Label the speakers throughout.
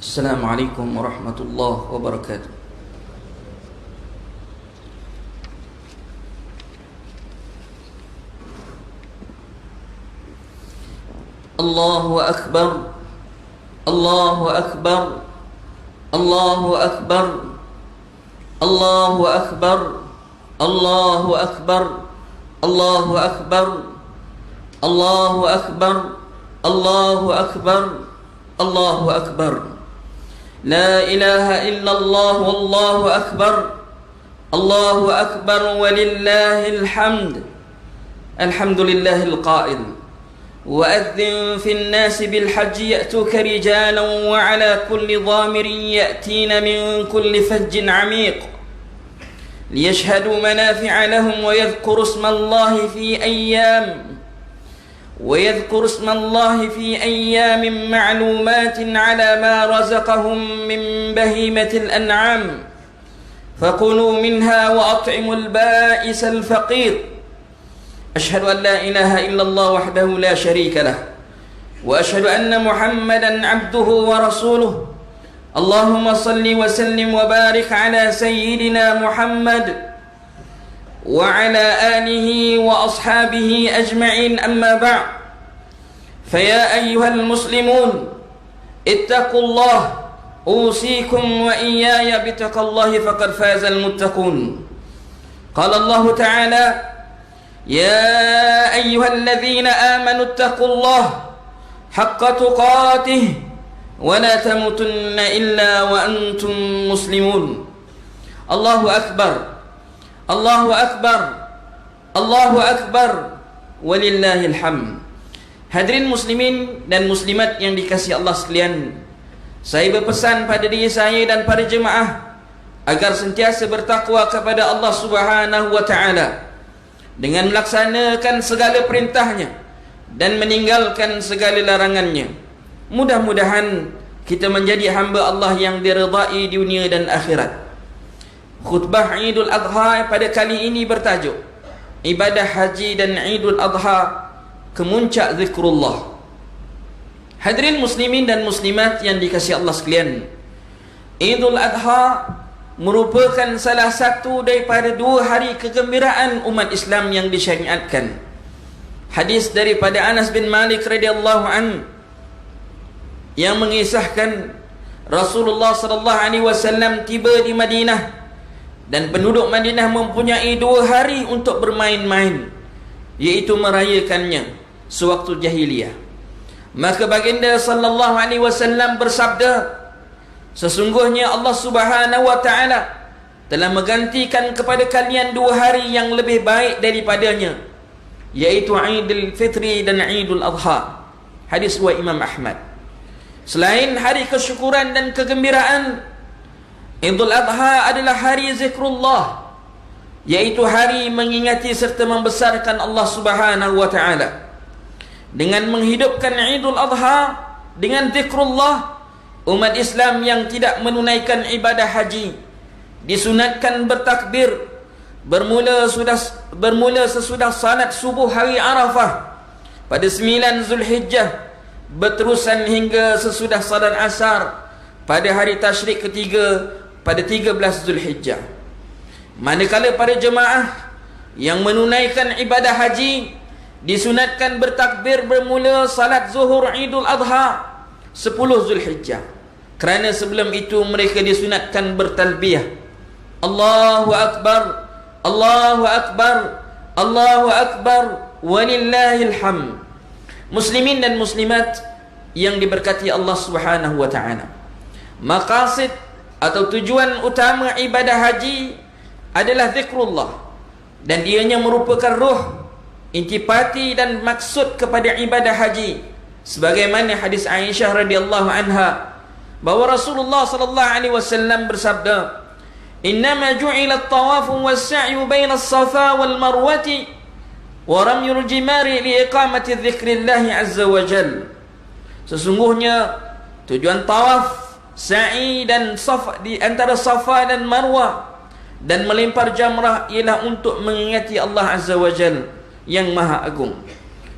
Speaker 1: السلام عليكم ورحمة الله وبركاته. الله أكبر الله أكبر الله أكبر الله أكبر الله أكبر الله أكبر الله أكبر الله أكبر الله أكبر لا إله إلا الله والله أكبر الله أكبر ولله الحمد. الحمد لله القائل وأذن في الناس بالحج يأتوك رجالا وعلى كل ضامر يأتين من كل فج عميق ليشهدوا منافع لهم ويذكروا اسم الله في أيام معلومات على ما رزقهم من بهيمة الأنعام فكلوا منها وأطعموا البائس الفقير. أشهد أن لا إله إلا الله وحده لا شريك له وأشهد أن محمدا عبده ورسوله. اللهم صل وسلم وبارك على سيدنا محمد وعلى آله وأصحابه أجمعين. أما بعد، فيا أيها المسلمون اتقوا الله، أوصيكم وإياي بتقوى الله فقد فاز المتقون. قال الله تعالى: يا أيها الذين آمنوا اتقوا الله حق تقاته ولا تموتن إلا وأنتم مسلمون. الله أكبر الله أكبر الله أكبر ولله الحمد. Hadirin muslimin dan muslimat yang dikasihi Allah sekalian, saya berpesan pada diri saya dan para jemaah agar sentiasa bertakwa kepada Allah Subhanahu wa taala dengan melaksanakan segala perintahnya dan meninggalkan segala larangannya. Mudah-mudahan kita menjadi hamba Allah yang diridai di dunia dan akhirat. Khutbah Idul Adha pada kali ini bertajuk Ibadah Haji dan Idul Adha, kemuncak zikrullah. Hadirin muslimin dan muslimat yang dikasihi Allah sekalian, Idul Adha merupakan salah satu daripada 2 hari kegembiraan umat Islam yang disyariatkan. Hadis daripada Anas bin Malik radhiyallahu anhu yang mengisahkan Rasulullah sallallahu alaihi wasallam tiba di Madinah dan penduduk Madinah mempunyai 2 hari untuk bermain-main, iaitu merayakannya sewaktu jahiliyah. Maka baginda sallallahu alaihi wasallam bersabda, sesungguhnya Allah Subhanahu wa taala telah menggantikan kepada kalian 2 hari yang lebih baik daripadanya, iaitu Idul Fitri dan Idul Adha. Hadis riwayat Imam Ahmad. Selain hari kesyukuran dan kegembiraan, Idul Adha adalah hari zikrullah, iaitu hari mengingati serta membesarkan Allah Subhanahu wa taala. Dengan menghidupkan Idul Adha dengan zikrullah, umat Islam yang tidak menunaikan ibadah haji disunatkan bertakbir bermula sesudah salat subuh hari Arafah pada 9 Zulhijjah, berterusan hingga sesudah salat asar pada hari tasyrik ketiga pada 13 Zulhijjah. Manakala para jemaah yang menunaikan ibadah haji disunatkan bertakbir bermula salat zuhur Idul Adha 10 Zulhijjah, kerana sebelum itu mereka disunatkan bertalbiyah Allahu Akbar Allahu Akbar Allahu Akbar walillahil hamd. Muslimin dan muslimat yang diberkati Allah Subhanahu wa taala, maqasid atau tujuan utama ibadah haji adalah zikrullah, dan ianya merupakan ruh, intipati dan maksud kepada ibadah haji, sebagaimana hadis Aisyah radhiyallahu anha bahawa Rasulullah sallallahu alaihi wasallam bersabda, "Innama ju'ila at-tawafu was-sa'yu baina as-safa wal-marwati wa ramyul jimari li iqamati dzikrillah azza wa jalla." Sesungguhnya tujuan tawaf, sa'i dan safa di antara Safa dan Marwah dan melempar jamrah ialah untuk mengingati Allah azza wa jalla yang maha agung.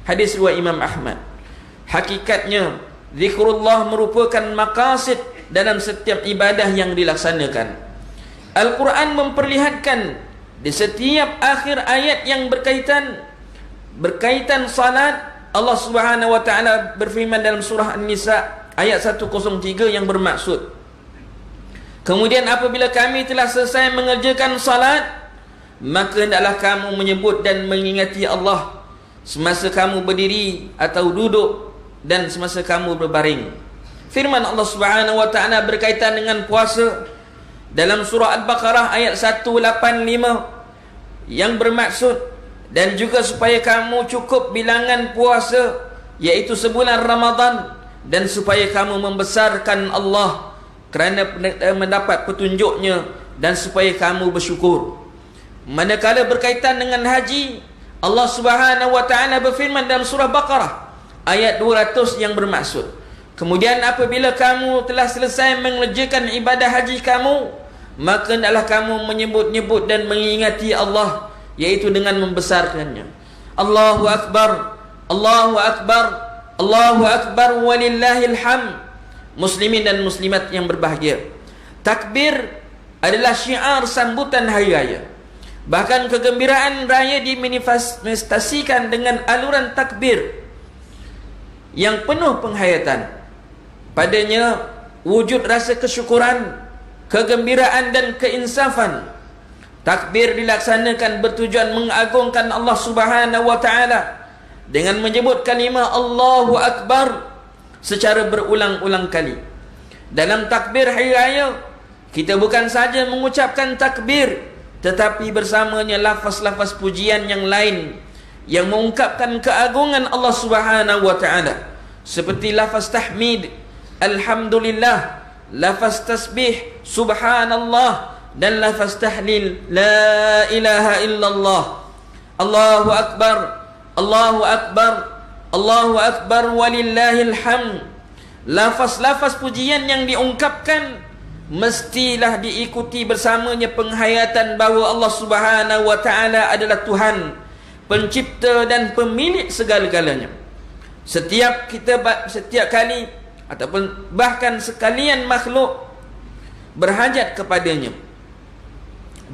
Speaker 1: Hadis riwayat Imam Ahmad. Hakikatnya zikrullah merupakan maqasid dalam setiap ibadah yang dilaksanakan. Al-Quran memperlihatkan di setiap akhir ayat yang berkaitan salat, Allah Subhanahu wa taala berfirman dalam surah An-Nisa ayat 103 yang bermaksud, kemudian apabila kami telah selesai mengerjakan salat, maka hendaklah kamu menyebut dan mengingati Allah semasa kamu berdiri atau duduk dan semasa kamu berbaring. Firman Allah Subhanahu wa taala berkaitan dengan puasa dalam surah Al-Baqarah ayat 185 yang bermaksud, dan juga supaya kamu cukup bilangan puasa iaitu sebulan Ramadan, dan supaya kamu membesarkan Allah kerana mendapat petunjuknya, dan supaya kamu bersyukur. Manakala berkaitan dengan haji, Allah Subhanahu wa taala berfirman dalam surah Baqarah ayat 200 yang bermaksud, kemudian apabila kamu telah selesai mengerjakan ibadah haji kamu, maka hendaklah kamu menyebut-nyebut dan mengingati Allah, yaitu dengan membesarkannya. Allahu Akbar, Allahu Akbar, Allahu Akbar, walillahil hamd. Muslimin dan muslimat yang berbahagia, takbir adalah syiar sambutan hari raya. Bahkan kegembiraan raya dimanifestasikan dengan aluran takbir yang penuh penghayatan. Padanya wujud rasa kesyukuran, kegembiraan dan keinsafan. Takbir dilaksanakan bertujuan mengagungkan Allah Subhanahu wa taala dengan menyebut kalimah Allahu Akbar secara berulang-ulang kali. Dalam takbir hari raya, kita bukan saja mengucapkan takbir, tetapi bersamanya lafaz-lafaz pujian yang lain yang mengungkapkan keagungan Allah Subhanahu wa taala, seperti lafaz tahmid, alhamdulillah, lafaz tasbih, subhanallah, dan lafaz tahlil, la ilaha illallah, Allahu Akbar, Allahu Akbar, Allahu Akbar, walillahil hamd. Lafaz-lafaz pujian yang diungkapkan mestilah diikuti bersamanya penghayatan bahawa Allah Subhanahu wa taala adalah Tuhan, pencipta dan pemilik segala-galanya. Setiap kali ataupun bahkan sekalian makhluk berhajat kepadanya.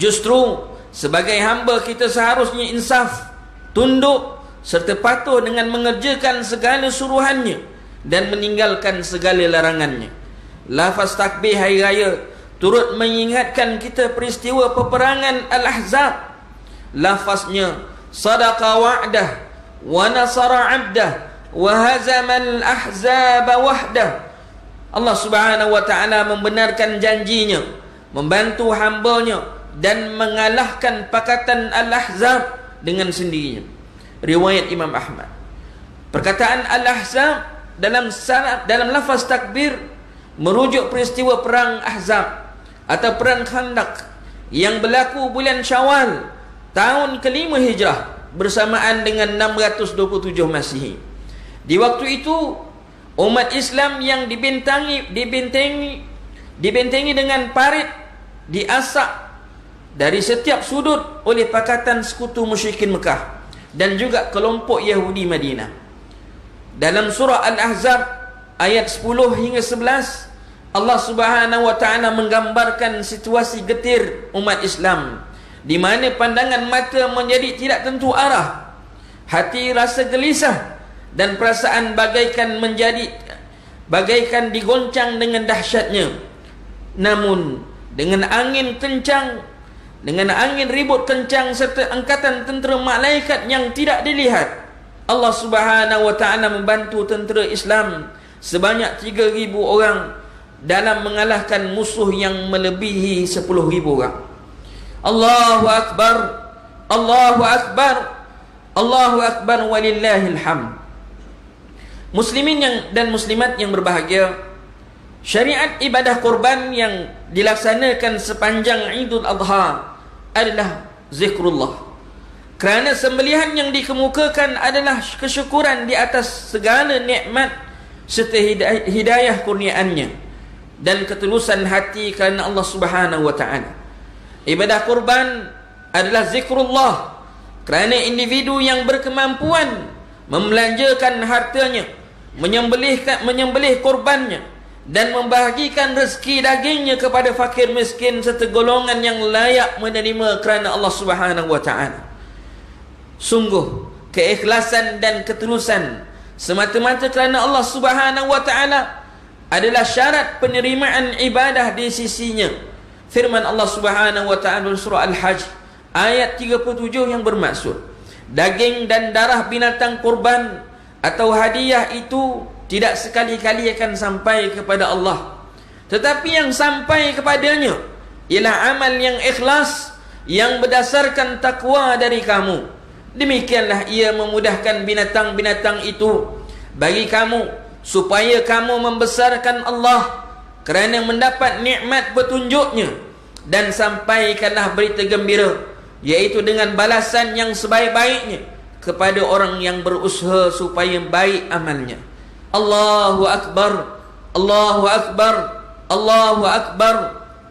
Speaker 1: Justru sebagai hamba kita seharusnya insaf, tunduk serta patuh dengan mengerjakan segala suruhannya dan meninggalkan segala larangannya. Lafaz takbir hari raya turut mengingatkan kita peristiwa peperangan Al-Ahzab. Lafaznya sadaqa wa'dah wa nasara 'abdah wa hazama al-ahzaba wahdah. Allah Subhanahu wa taala membenarkan janjinya, membantu hambanya dan mengalahkan pakatan Al-Ahzab dengan sendirinya. Riwayat Imam Ahmad. Perkataan Al-Ahzab dalam lafaz takbir merujuk peristiwa perang Ahzab atau perang Khandaq yang berlaku bulan Syawal tahun ke-5 Hijrah bersamaan dengan 627 Masihi. Di waktu itu umat Islam yang dibentengi dengan parit diasak dari setiap sudut oleh pakatan sekutu musyrikin Mekah dan juga kelompok Yahudi Madinah. Dalam surah Al-Ahzab ayat 10 hingga 11, Allah Subhanahu wa taala menggambarkan situasi getir umat Islam, di mana pandangan mata menjadi tidak tentu arah, hati rasa gelisah, dan perasaan bagaikan digoncang dengan dahsyatnya. Namun dengan angin ribut kencang serta angkatan tentera malaikat yang tidak dilihat, Allah Subhanahu wa taala membantu tentera Islam sebanyak 3,000 orang dalam mengalahkan musuh yang melebihi 10,000 orang. Allahu Akbar, Allahu Akbar, Allahu Akbar, walillahil hamd. Muslimin dan muslimat yang berbahagia, syariat ibadah kurban yang dilaksanakan sepanjang Idul Adha adalah zikrullah. Kerana sembelihan yang dikemukakan adalah kesyukuran di atas segala nikmat serta hidayah kurniaannya dan ketulusan hati kerana Allah Subhanahu wa taala. Ibadah kurban adalah zikrullah kerana individu yang berkemampuan membelanjakan hartanya, menyembelih kurbannya dan membahagikan rezeki dagingnya kepada fakir miskin serta golongan yang layak menerima kerana Allah Subhanahu wa taala. Sungguh keikhlasan dan ketulusan semata-mata kerana Allah Subhanahu wa taala adalah syarat penerimaan ibadah di sisinya. Firman Allah Subhanahu wa taala dalam surah Al-Hajj ayat 37 yang bermaksud, daging dan darah binatang kurban atau hadiah itu tidak sekali-kali akan sampai kepada Allah, tetapi yang sampai kepadanya ialah amal yang ikhlas yang berdasarkan takwa dari kamu. Demikianlah ia memudahkan binatang-binatang itu bagi kamu supaya kamu membesarkan Allah kerana mendapat nikmat petunjuknya, dan sampaikanlah berita gembira, iaitu dengan balasan yang sebaik-baiknya kepada orang yang berusaha supaya baik amalnya. Allahu Akbar, Allahu Akbar, Allahu Akbar,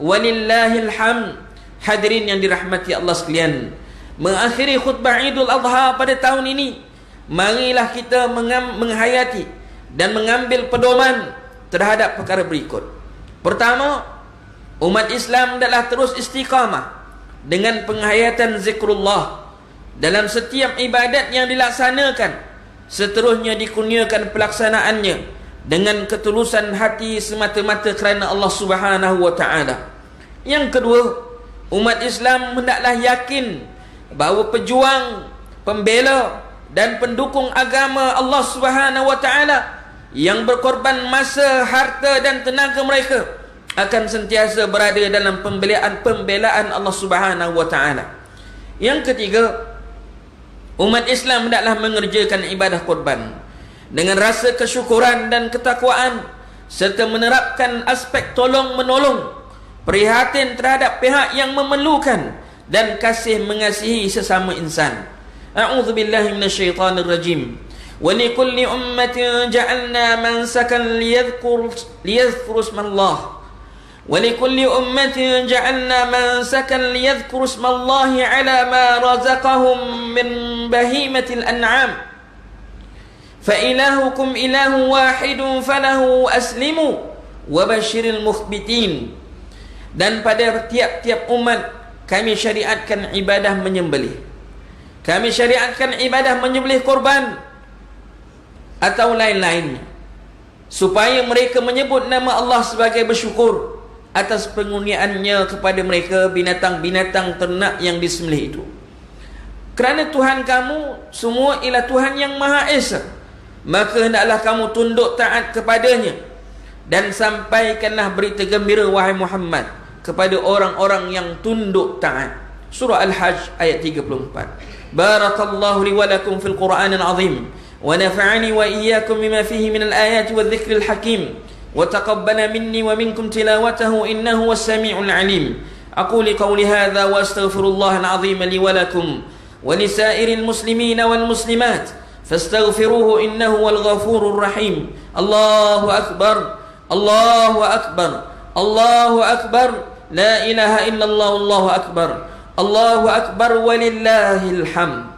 Speaker 1: walillahil hamd. Hadirin yang dirahmati Allah sekalian, mengakhiri khutbah Idul Adha pada tahun ini, marilah kita menghayati dan mengambil pedoman terhadap perkara berikut. Pertama, umat Islam adalah terus istiqamah dengan penghayatan zikrullah dalam setiap ibadat yang dilaksanakan. Seterusnya dikurniakan pelaksanaannya dengan ketulusan hati semata-mata kerana Allah Subhanahu wa taala. Yang kedua, umat Islam hendaklah yakin bahawa pejuang, pembela dan pendukung agama Allah Subhanahu wa taala yang berkorban masa, harta dan tenaga mereka akan sentiasa berada dalam pembelaan Allah Subhanahu wa taala. Yang ketiga, umat Islam hendaklah mengerjakan ibadah kurban dengan rasa kesyukuran dan ketakwaan serta menerapkan aspek tolong menolong, prihatin terhadap pihak yang memerlukan dan kasih mengasihi sesama insan. A'udzubillahi minasyaitonir rajim. Wa likulli ummatin ja'alna mansakan liyadhkuru ismallah. Wa likulli ummatin ja'alna mansakan liyadhkuru ismallahi 'ala ma razaqahum min bahimatil an'am. Fa ilahukum ilahu wahidun falahu aslimu wa basyiril mukhbitin. Dan pada tiap-tiap umat kami syariatkan ibadah menyembelih. Kami syariatkan ibadah menyembelih korban atau lain-lainnya, supaya mereka menyebut nama Allah sebagai bersyukur atas pengurniaannya kepada mereka binatang-binatang ternak yang disembelih itu. Kerana Tuhan kamu semua ialah Tuhan yang Maha Esa, maka hendaklah kamu tunduk taat kepadanya, dan sampaikanlah berita gembira wahai Muhammad kepada orang-orang yang tunduk taat. Surah Al-Hajj ayat 34. Barakallahu li wa lakum fil Qur'anil azim wa nafa'ani wa iyyakum bima fihi min al-ayati wadh-dhikril hakim wa taqabbala minni wa minkum tilawatahu innahu was-sami'ul 'alim. Aqulu qawli hadha wa astaghfirullahal azim li wa lakum wa lisairil muslimina wal muslimat fastaghfiruhu innahu wal ghafurur rahim. Allahu akbar, Allahu akbar, Allahu akbar, la ilaha illallah, Allahu akbar, Allahu akbar walillahil hamd.